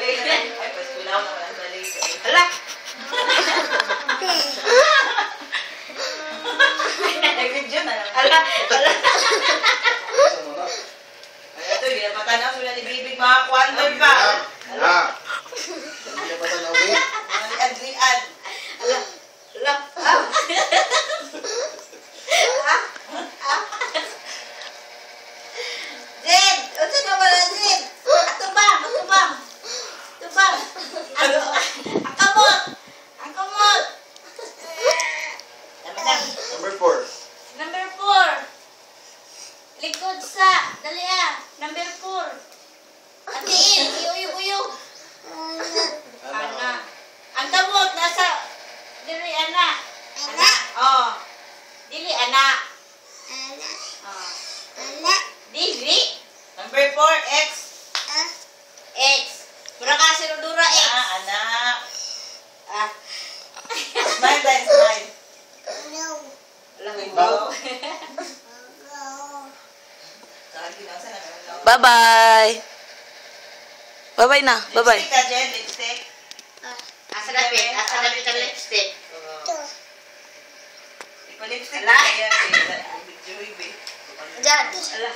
Ay, pas kulang na lang dali. Hala! Nag-video na lang. Hala! Hala! Ay, ito, ginapatanaw sila ni Bibig mga kwanton pa. Hala! Ginapatanaw, wait. Adrian. Hala! Hala! Zed! Unsa na wala, Zed? Atubang! Atubang! Atubang! Ang kamot! Ang kamot! Number 4. Number 4. Likod sa. Dali ah. Number 4. Atiin. Uyog-uyog. Ana. Ang kamot nasa. Dili ana. Ana. Oh. Dili ana. Oh. Dili. Number 4. X. X. Mura ka sinudura X. Anak. Smile tayo, smile. Bye-bye. Bye-bye na. Bye-bye. Lipstick ka, Jen. Lipstick. Asa napit? Asa napit ang lipstick? Ipalipstick ka yan. Diyan. Ala.